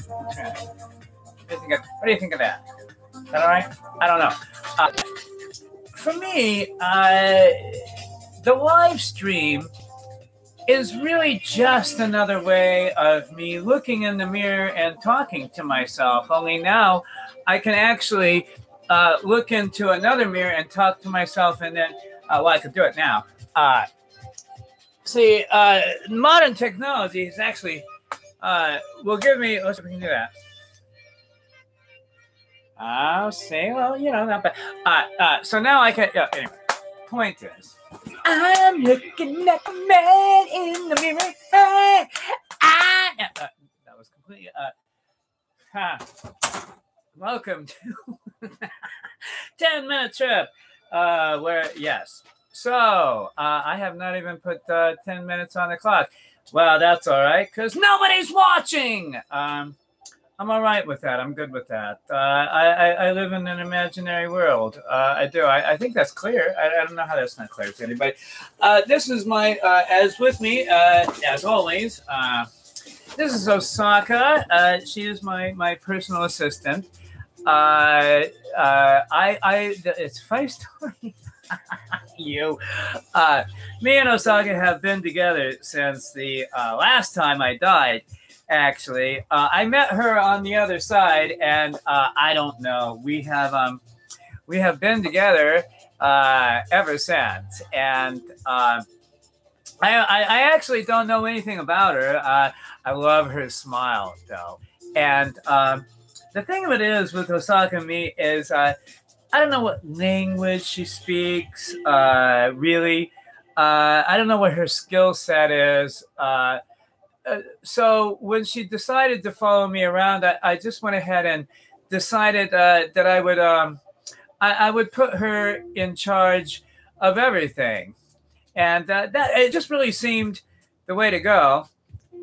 What do you think of that? Is that all right? I don't know. For me, the live stream is really just another way of me looking in the mirror and talking to myself. Only now I can actually look into another mirror and talk to myself, and then, well, I could do it now. See, modern technology is actually will give me. Let's see if we can do that. I'll say, well, you know, not bad. So now I can. Anyway, point is, I'm looking at the man in the mirror. Hey, that was completely. Welcome to 10-minute trip. Where yes. So I have not even put 10 minutes on the clock. Well, that's all right because nobody's watching. I'm all right with that. I'm good with that. I live in an imaginary world. I do. I think that's clear. I don't know how that's not clear to anybody. This is my, as with me, as always, this is Osaka. She is my personal assistant. It's a funny story. Me and Osaka have been together since the last time I died. Actually, I met her on the other side, and I don't know. We have been together ever since, and I actually don't know anything about her. I love her smile, though, and the thing of it is with Osaka and me is I don't know what language she speaks. Really, I don't know what her skill set is. So when she decided to follow me around, I just went ahead and decided that I would put her in charge of everything, and that it just really seemed the way to go.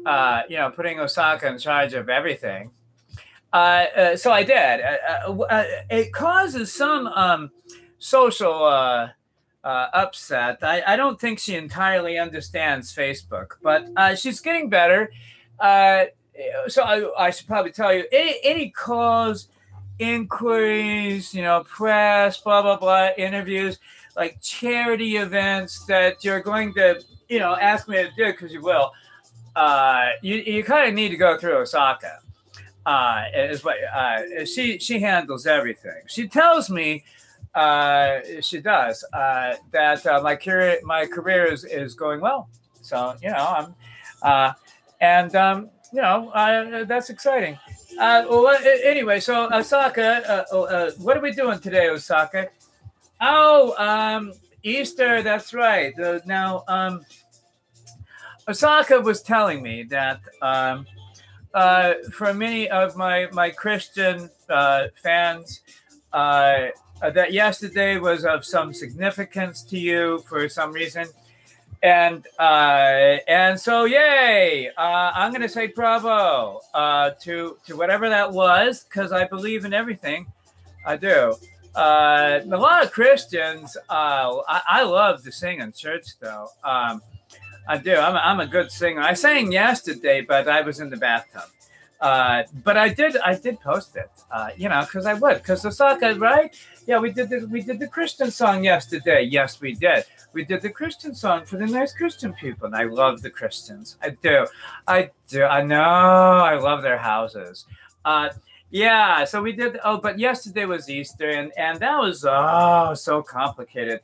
Putting Osaka in charge of everything. So I did. It causes some social upset. I don't think she entirely understands Facebook, but she's getting better. So I should probably tell you, any calls, inquiries, press, blah, blah, blah, interviews, like charity events that you're going to, ask me to do because you will, you kind of need to go through Osaka. She handles everything. She tells me, she does that my career is going well. So that's exciting. Anyway, so Osaka, what are we doing today, Osaka? Oh, Easter. That's right. Now, Osaka was telling me that for many of my Christian fans. That yesterday was of some significance to you for some reason, and so yay! I'm gonna say bravo to whatever that was because I believe in everything. I do. A lot of Christians. I love to sing in church, though. I do. I'm a good singer. I sang yesterday, but I was in the bathtub. But I did post it, because I would, because Osaka, right? Yeah, we did the Christian song yesterday. Yes, we did. We did the Christian song for the nice Christian people, and I love the Christians. I do. I know. I love their houses. Yeah. So we did. Oh, but yesterday was Easter, and that was so complicated.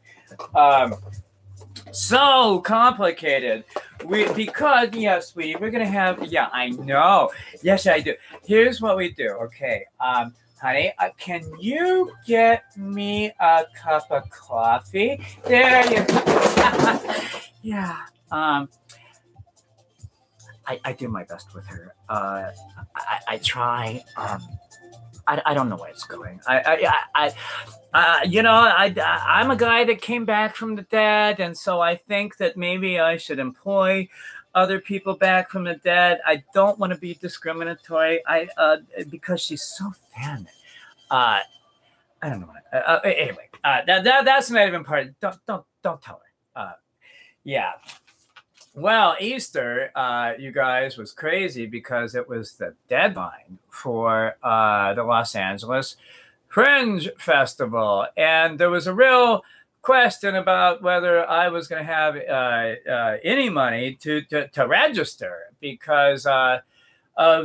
So complicated. Yes, sweetie, we're gonna have. Yeah, I know. Yes, I do. Here's what we do. Okay, honey, can you get me a cup of coffee? There you go. Yeah. I do my best with her. I try. I don't know where it's going. I'm a guy that came back from the dead, and so I think that maybe I should employ other people back from the dead. I don't want to be discriminatory. Because she's so thin. I don't know. Anyway, that's not even part. Don't tell her. Yeah. Well, Easter, you guys, was crazy because it was the deadline for the Los Angeles Fringe Festival. And there was a real question about whether I was going to have any money to register because of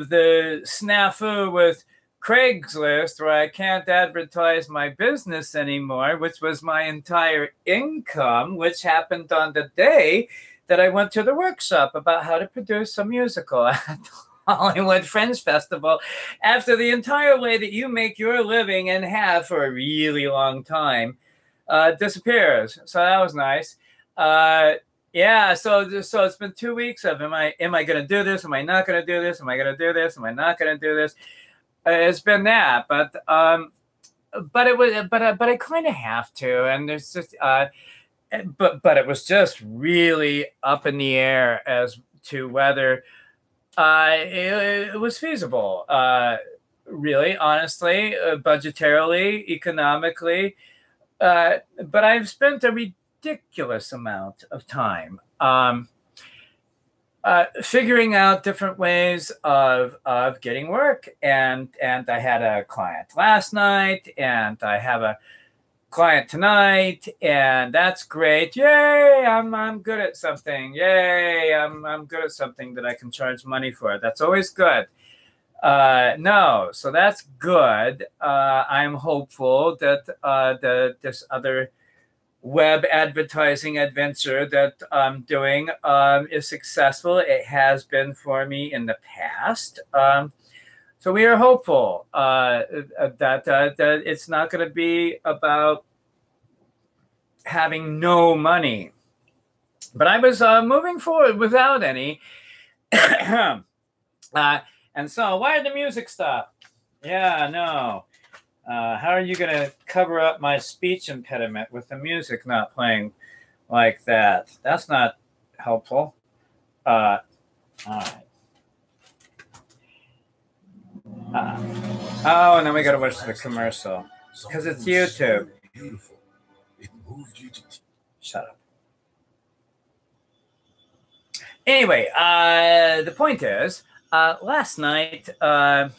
the snafu with Craigslist, where I can't advertise my business anymore, which was my entire income, which happened on the day that I went to the workshop about how to produce a musical at Hollywood Fringe Festival, after the entire way that you make your living and have for a really long time disappears. So that was nice. Yeah, so it's been 2 weeks of am I going to do this? Am I not going to do this? Am I going to do this? Am I not going to do this? It's been that, but it was but I kind of have to, and there's just but it was just really up in the air as to whether it was feasible, really, honestly, budgetarily, economically. But I've spent a ridiculous amount of time figuring out different ways of getting work. And I had a client last night, and I have a client tonight, and that's great. Yay, I'm good at something. Yay, I'm good at something that I can charge money for. That's always good. No, so that's good. I'm hopeful that this other web advertising adventure that I'm doing is successful. It has been for me in the past. So we are hopeful that it's not going to be about having no money. But I was moving forward without any. And so why did the music stop? Yeah, no. How are you going to cover up my speech impediment with the music not playing like that? That's not helpful. All right. Oh, and then we got to watch the commercial because it's YouTube. Beautiful. It moved you to... Shut up. Anyway, the point is, last night I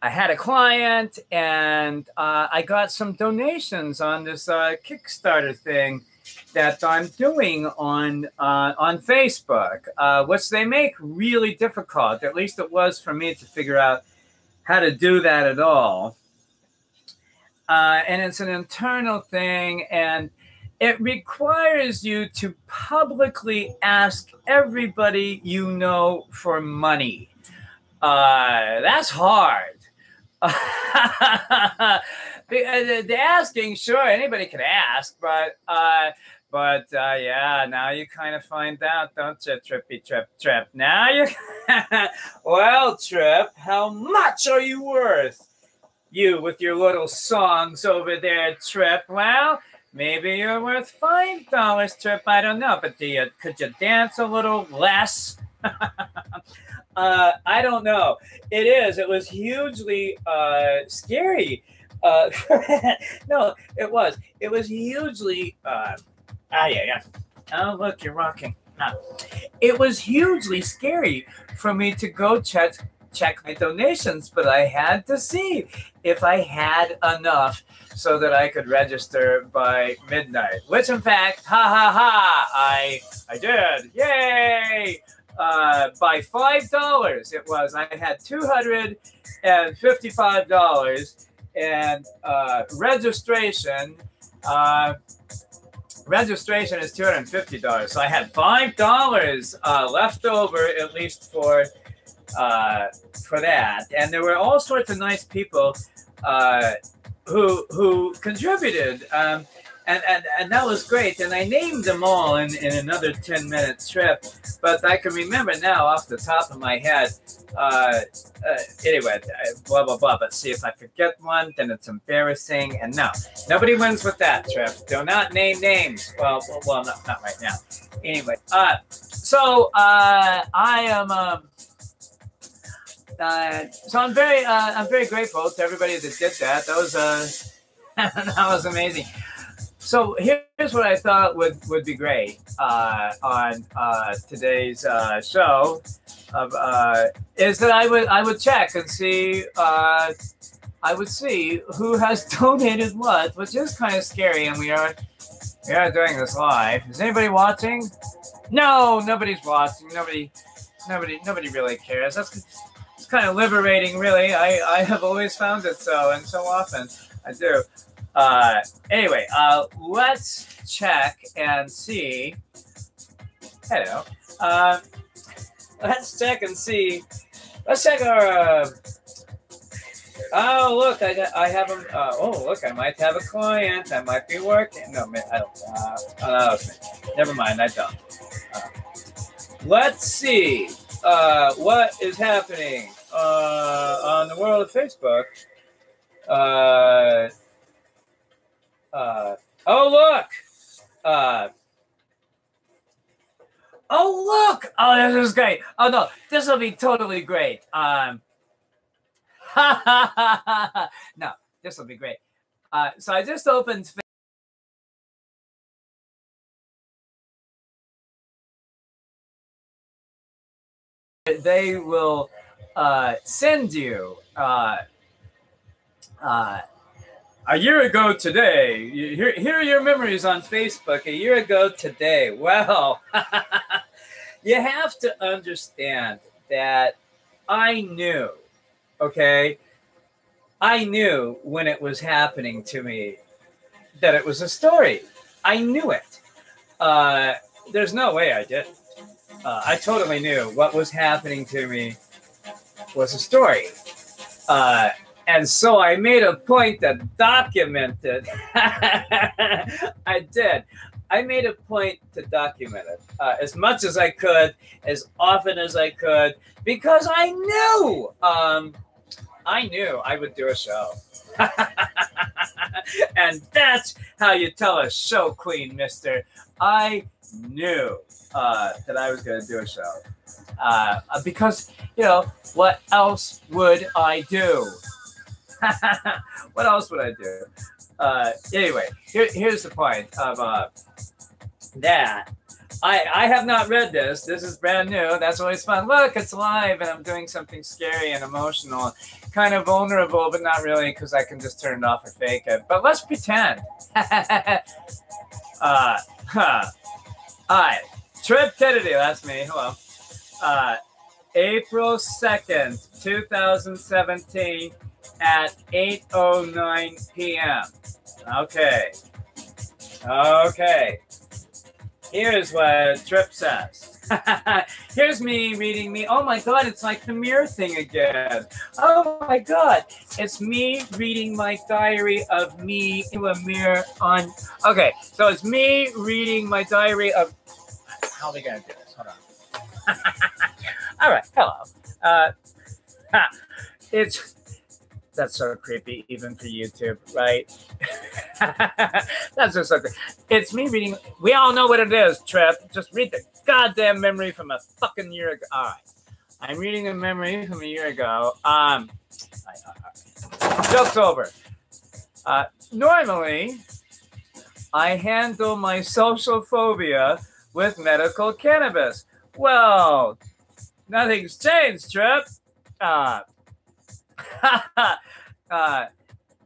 had a client, and I got some donations on this Kickstarter thing that I'm doing on Facebook, which they make really difficult. At least it was for me to figure out how to do that at all. And it's an internal thing, and it requires you to publicly ask everybody you know for money. That's hard. The asking, sure, anybody can ask, but yeah, now you kind of find out, don't you, Trippy Trip? Now you, well, Trip, how much are you worth? You with your little songs over there, Trip. Well, maybe you're worth $5, Trip. I don't know, but could you dance a little less? I don't know. It was hugely scary. No, it was. It was hugely. Yeah. Oh, look, you're rocking. It was hugely scary for me to go check my donations, but I had to see if I had enough so that I could register by midnight. Which, in fact, I did. Yay! By $5 it was. I had $255, and registration is $250. So I had $5 left over, at least for that. And there were all sorts of nice people who contributed. And that was great. And I named them all in another 10-minute trip. But I can remember now off the top of my head. Anyway, blah, blah, blah. But see, if I forget one, then it's embarrassing. And no, nobody wins with that, Trip. Do not name names. Well, no, not right now. Anyway, so I am... so I'm very grateful to everybody that did that. That was that was amazing. So here's what I thought would be great on today's show is that I would check and see I would see who has donated what, which is kind of scary, and we are doing this live. Is anybody watching? No, nobody's watching. Nobody really cares. It's kind of liberating, really. I have always found it so, and so often I do. Anyway, let's check and see. Hello. Let's check and see. Let's check our. Oh, look, I have them. Oh, look, I might have a client. I might be working. No, I don't. Never mind, I don't. Let's see what is happening on the world of Facebook. Oh, look. Oh, look. Oh, this is great. Oh, no, this will be totally great. No, this will be great. So I just opened. They will send you a year ago today. Here are your memories on Facebook. A year ago today. Well, you have to understand that I knew. Okay, I knew when it was happening to me that it was a story. I knew it. There's no way I didn't. I totally knew what was happening to me was a story. And so I made a point to document it. I did. I made a point to document it as much as I could, as often as I could, because I knew I would do a show. And that's how you tell a show queen, mister. I knew that I was going to do a show. Because, what else would I do? What else would I do? Anyway, here's the point of that. I have not read this. This is brand new. That's always fun. Look, it's live, and I'm doing something scary and emotional, kind of vulnerable, but not really, because I can just turn it off or fake it. But let's pretend. Hi, Trip Kennedy. That's me. Hello. April 2nd, 2017 at 8:09 p.m. Okay. Here's what Trip says. Here's me reading me. Oh my God, it's like the mirror thing again. Oh my God, it's me reading my diary of me in a mirror on. Okay, so it's me reading my diary of. How are we gonna do this? Hold on. All right, hello. That's so creepy, even for YouTube, right? That's just something. It's me reading. We all know what it is, Trip. Just read the goddamn memory from a fucking year ago. All right. I'm reading a memory from a year ago. Joke's over. Normally, I handle my social phobia with medical cannabis. Well, nothing's changed, Trip.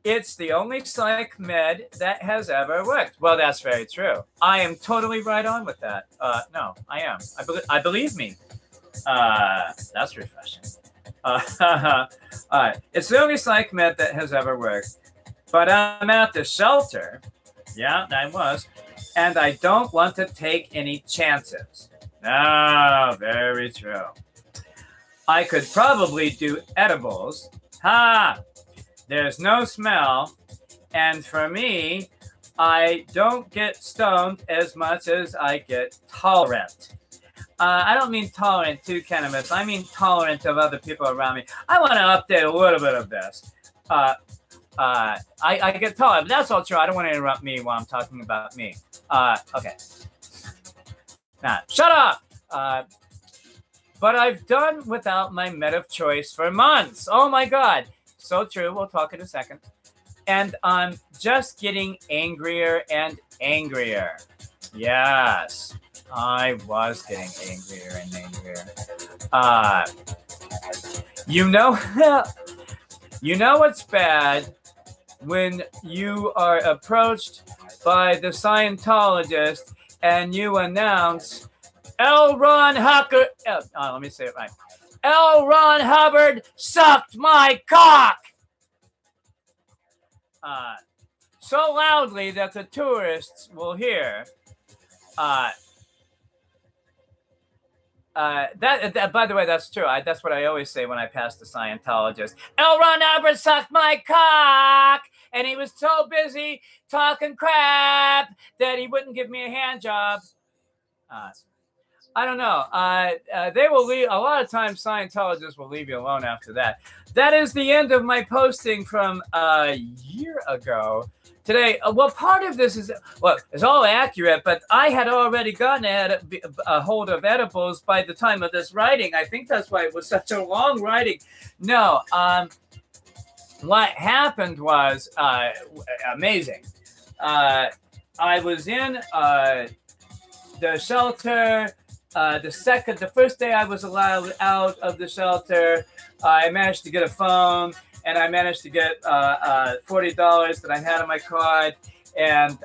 It's the only psych med that has ever worked. Well, that's very true. I am totally right on with that. No, I am. I believe me. That's refreshing. It's the only psych med that has ever worked. But I'm at the shelter. Yeah, I was. And I don't want to take any chances. Ah, very true. I could probably do edibles. There's no smell. And for me, I don't get stoned as much as I get tolerant. I don't mean tolerant to cannabis. I mean tolerant of other people around me. I want to update a little bit of this. I get tolerant, but that's all true. I don't want to interrupt me while I'm talking about me. Okay. Now, shut up! But I've done without my med of choice for months. Oh my God. So true. We'll talk in a second. And I'm just getting angrier and angrier. Yes, I was getting angrier and angrier. You know, you know what's bad when you are approached by the Scientologist and you announce L. Ron Hubbard. Let me say it right. L. Ron Hubbard sucked my cock. So loudly that the tourists will hear. That by the way, that's true. That's what I always say when I pass the Scientologist. L. Ron Hubbard sucked my cock, and he was so busy talking crap that he wouldn't give me a hand job. I don't know. They will leave. A lot of times, Scientologists will leave you alone after that. That is the end of my posting from a year ago. Today, well, part of this is, well, it's all accurate, but I had already gotten a hold of edibles by the time of this writing. I think that's why it was such a long writing. No, what happened was amazing. I was in the shelter. The first day I was allowed out of the shelter, I managed to get a phone, and I managed to get $40 that I had on my card. And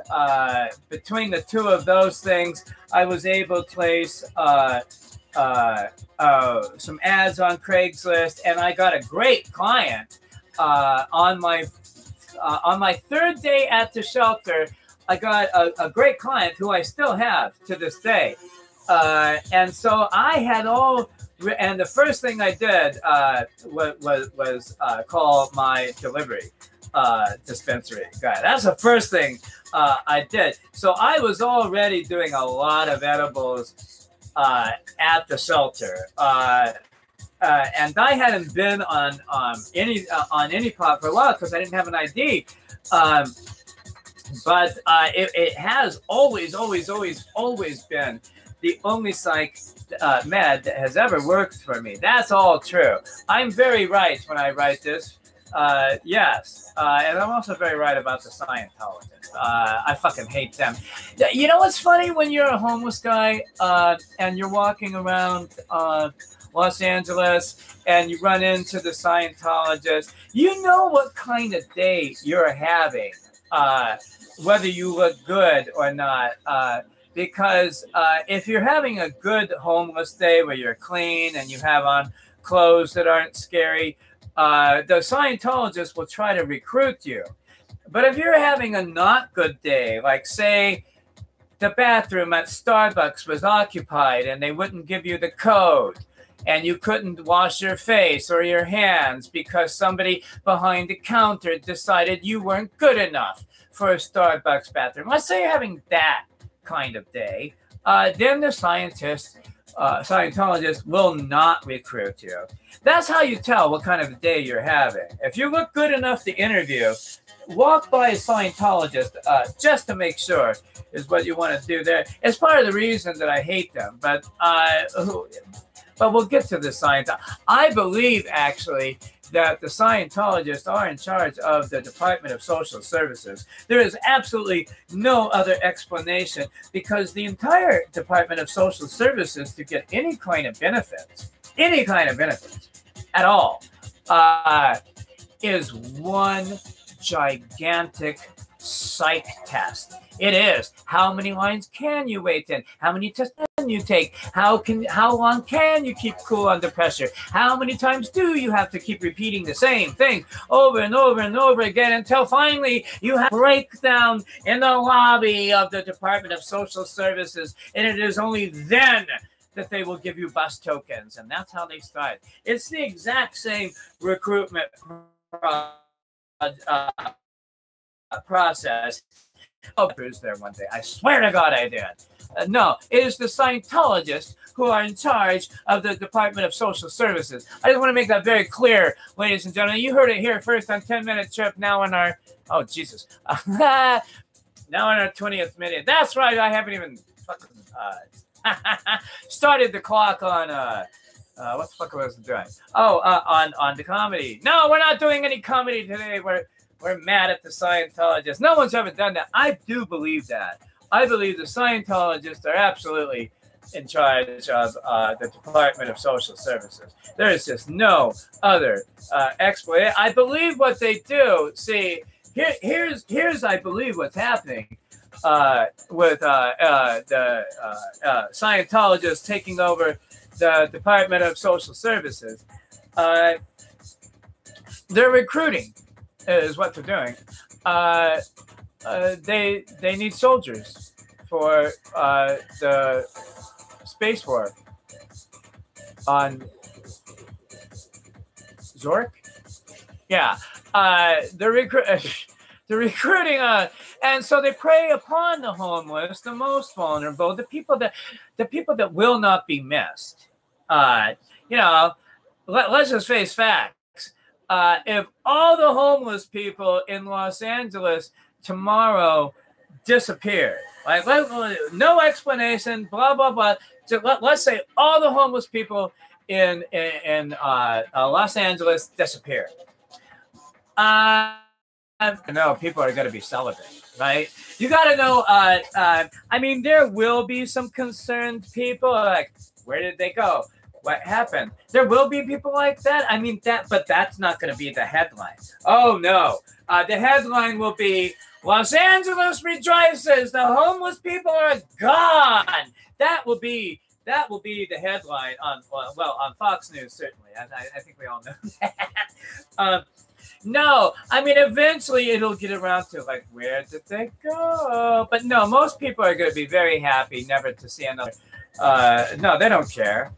between the two of those things, I was able to place some ads on Craigslist, and I got a great client on my third day at the shelter. I got a great client who I still have to this day. And so I had and the first thing I did was call my delivery dispensary guy. That's the first thing I did. So I was already doing a lot of edibles at the shelter. And I hadn't been on any pot for a while because I didn't have an ID. But it has always been the only psych med that has ever worked for me. That's all true. I'm very right when I write this. Yes. And I'm also very right about the Scientologists. I fucking hate them. You know what's funny? When you're a homeless guy and you're walking around Los Angeles and you run into the Scientologist, you know what kind of day you're having, whether you look good or not. Because if you're having a good homeless day where you're clean and you have on clothes that aren't scary, the Scientologists will try to recruit you. But if you're having a not good day, like say the bathroom at Starbucks was occupied and they wouldn't give you the code, and you couldn't wash your face or your hands because somebody behind the counter decided you weren't good enough for a Starbucks bathroom. Let's say you're having that kind of day, then the Scientologist will not recruit you. That's how you tell what kind of a day you're having. If you look good enough to interview, walk by a Scientologist just to make sure is what you want to do there. It's part of the reason that I hate them, but we'll get to the Scientologists. I believe actually that the Scientologists are in charge of the Department of Social Services. There is absolutely no other explanation because the entire Department of Social Services to get any kind of benefits at all, is one gigantic psych test. It is. How many lines can you wait in? How many tests can you take? How long can you keep cool under pressure? How many times do you have to keep repeating the same thing over and over and over again until finally you have a breakdown in the lobby of the Department of Social Services, and it is only then that they will give you bus tokens, and that's how they start. It's the exact same recruitment process. Oh, Bruce there one day. I swear to God I did. No, it is the Scientologists who are in charge of the Department of Social Services. I just want to make that very clear, ladies and gentlemen. You heard it here first on 10-Minute Trip, now in our, oh, Jesus. Now in our 20th minute. That's right, I haven't even fucking started the clock on, what the fuck was I doing? Oh, on the comedy. No, we're not doing any comedy today. We're we're mad at the Scientologists. No one's ever done that. I do believe that. I believe the Scientologists are absolutely in charge of the Department of Social Services. There is just no other explanation. I believe what they do. See, here's I believe what's happening with the Scientologists taking over the Department of Social Services. They're recruiting, is what they're doing. They need soldiers for the space war on Zork. Yeah, they're recruiting, and so they prey upon the homeless, the most vulnerable, the people that will not be missed. Let's just face facts. If all the homeless people in Los Angeles tomorrow disappeared, like no explanation, blah blah blah. So let's say all the homeless people in Los Angeles disappeared. No, people are going to be celibate, right? You got to know. I mean, there will be some concerned people like, where did they go? What happened? There will be people like that. I mean, but that's not going to be the headline. Oh no, the headline will be Los Angeles rejoices. The homeless people are gone. That will be the headline on Fox News, certainly. I think we all know that. No, I mean, eventually it'll get around to like, where did they go? But no, most people are going to be very happy never to see another. No, they don't care.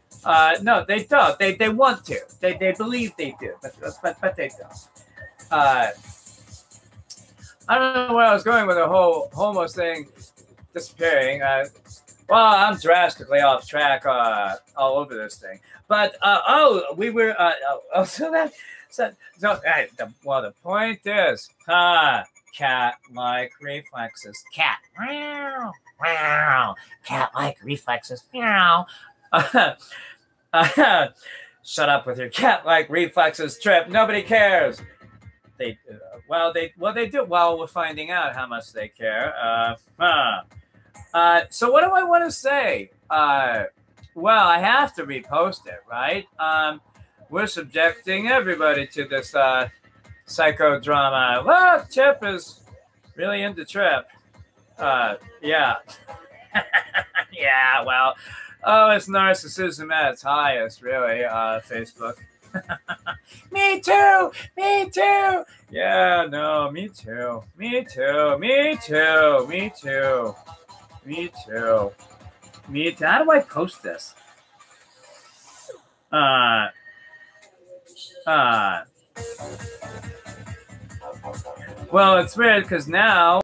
No, they don't. They want to. They believe they do, but they don't. I don't know where I was going with the whole homeless thing disappearing. Well, I'm drastically off track all over this thing. But we were. The point is, cat-like reflexes. Cat-like reflexes. Meow. Shut up with your cat-like reflexes, Trip. Nobody cares. They do. Well, we're finding out how much they care. So what do I want to say? Well, I have to repost it, right? We're subjecting everybody to this psychodrama. Well, Chip is really into Trip. Yeah. Yeah, well, it's narcissism at its highest, really, Facebook. Me too! Me too! Yeah, no, me too. Me too. Me too. Me too. Me too. Me too. How do I post this? Well, it's weird because now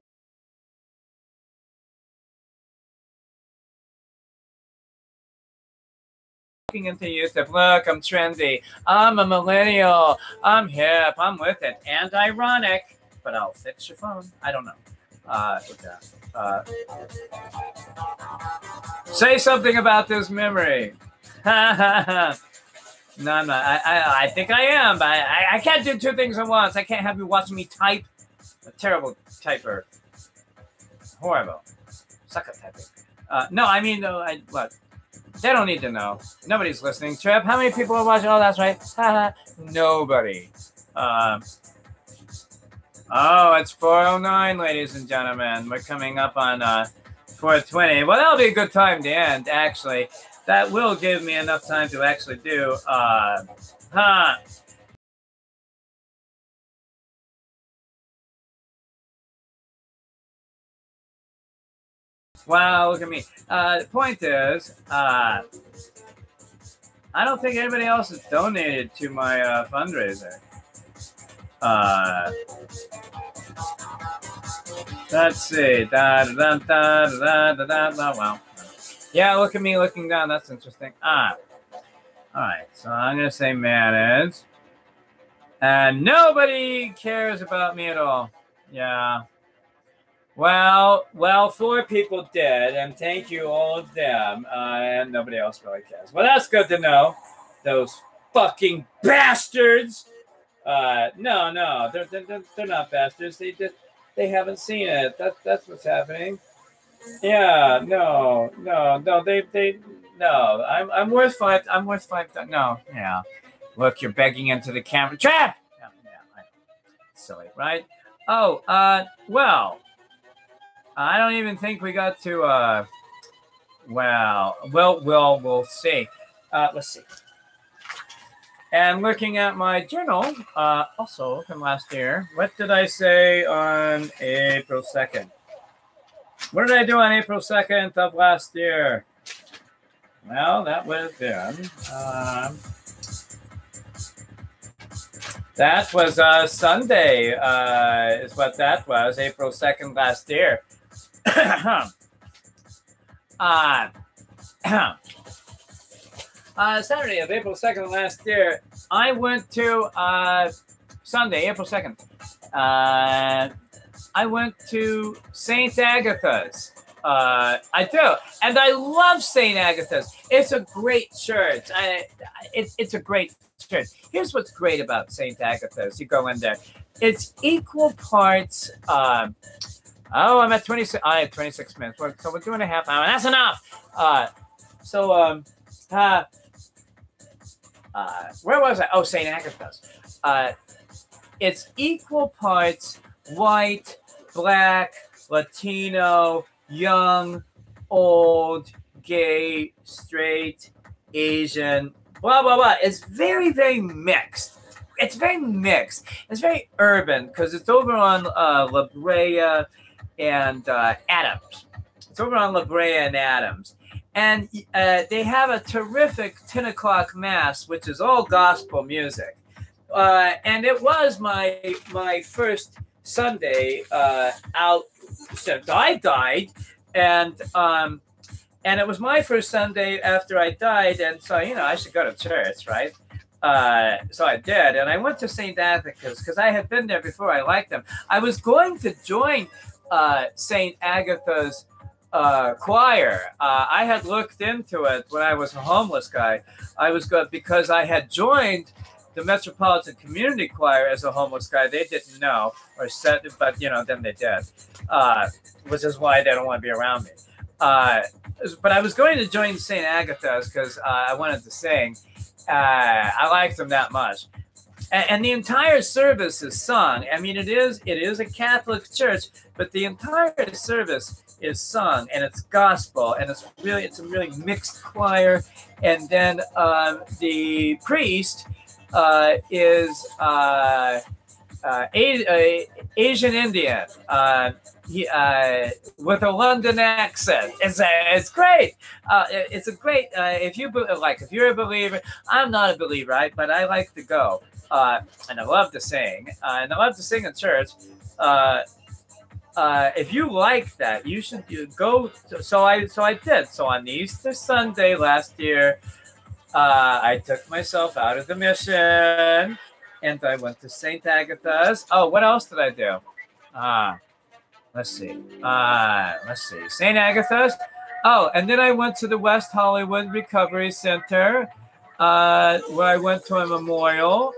into YouTube. Look, I'm trendy. I'm a millennial. I'm hip. I'm with it. And ironic. But I'll fix your phone. I don't know. Say something about this memory. No, I'm not. I think I am, but I can't do two things at once. I can't have you watching me type. A terrible typer. Horrible. Suck at typing. No, I mean, look. They don't need to know. Nobody's listening. Trip, how many people are watching? Oh, that's right. Nobody. Oh, it's 4:09, ladies and gentlemen. We're coming up on 4:20. Well, that'll be a good time to end, actually. That will give me enough time to actually do Wow, look at me. The point is, I don't think anybody else has donated to my fundraiser. Let's see. Wow. Yeah, look at me looking down. That's interesting. All right. So I'm going to say manage. And nobody cares about me at all. Yeah. Well, 4 people did, and thank you all of them, and nobody else really cares. Well, that's good to know. Those fucking bastards. No, they're not bastards. They haven't seen it. That's what's happening. Yeah, no. They no. I'm worth five. I'm worth five. No, yeah. Look, you're begging into the camera. Trap. Yeah. Silly, right? Oh, well, I don't even think we got to. Well, we'll see. Let's see. And looking at my journal, also from last year, what did I say on April 2nd? What did I do on April 2nd of last year? Well, that would have been, that was Sunday, is what that was, April 2nd last year. Saturday of April 2nd last year, I went to Sunday, April 2nd. I went to St. Agatha's. I do, and I love St. Agatha's. It's a great church. It's a great church. Here's what's great about St. Agatha's. You go in there, it's equal parts. I'm at 26. I have 26 minutes. So we're 2.5 hours. That's enough. Where was I? Oh, St. Agatha's. It's equal parts white, black, Latino, young, old, gay, straight, Asian, blah, blah, blah. It's very, very mixed. It's very mixed. It's very urban because it's over on La Brea and Adams. It's over on La Brea and Adams. And they have a terrific 10 o'clock mass, which is all gospel music. And it was my first Sunday out since I died. And it was my first Sunday after I died. And so, I should go to church, right? So I did. And I went to St. Agatha's because I had been there before. I liked them. I was going to join St. Agatha's choir. I had looked into it when I was a homeless guy. I was good because I had joined the Metropolitan Community Choir as a homeless guy. They didn't know or said, but then they did, which is why they don't want to be around me. But I was going to join St. Agatha's because I wanted to sing. I liked them that much. And the entire service is sung. I mean, it is a Catholic church, but the entire service is sung, and it's gospel, and it's a really mixed choir. And then the priest is Asian Indian. He with a London accent. It's great. It's a great. If you're a believer, I'm not a believer, right? But I like to go. And I love to sing, and I love to sing in church. If you like that, you should go. So I did. So on Easter Sunday last year, I took myself out of the mission, and I went to St. Agatha's. Oh, what else did I do? Let's see. St. Agatha's. Oh, and then I went to the West Hollywood Recovery Center. Where I went to a memorial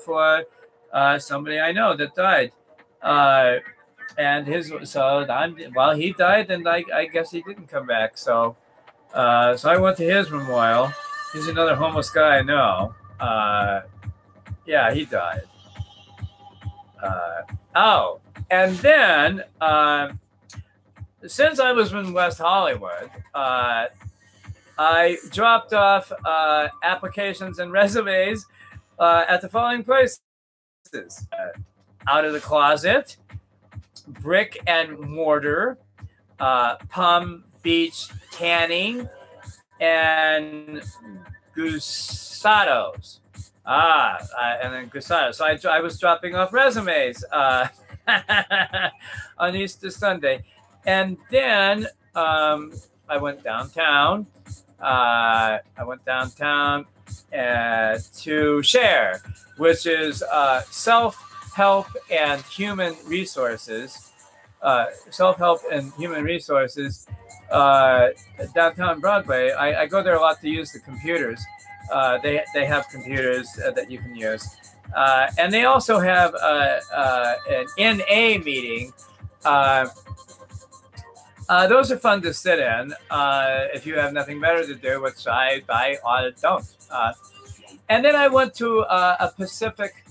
for somebody I know that died, and he died, and I guess he didn't come back. So I went to his memorial. He's another homeless guy I know. Yeah, he died. And then since I was in West Hollywood, I dropped off applications and resumes at the following places. Out of the Closet, Brick and Mortar, Palm Beach Tanning, and Gusados. And then Gusados. So I was dropping off resumes on Easter Sunday. And then I went downtown. To Share, which is self-help and human resources. Downtown Broadway. I go there a lot to use the computers. They have computers that you can use. And they also have an NA meeting. Those are fun to sit in if you have nothing better to do, which I don't. And then I went to a Pacific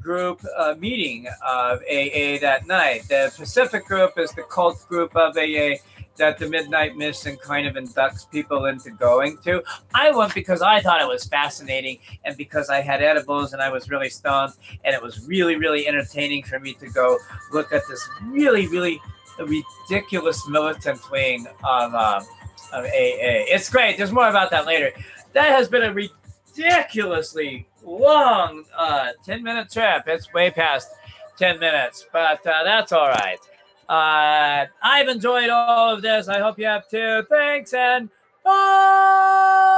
group meeting of AA that night. The Pacific group is the cult group of AA that the Midnight Mission kind of inducts people into going to. I went because I thought it was fascinating and because I had edibles and I was really stoned, and it was really, really entertaining for me to go look at this really, really ridiculous militant wing of AA. It's great. There's more about that later. That has been a ridiculously long 10-minute trip. It's way past 10 minutes, but that's all right. I've enjoyed all of this. I hope you have too. Thanks, and bye!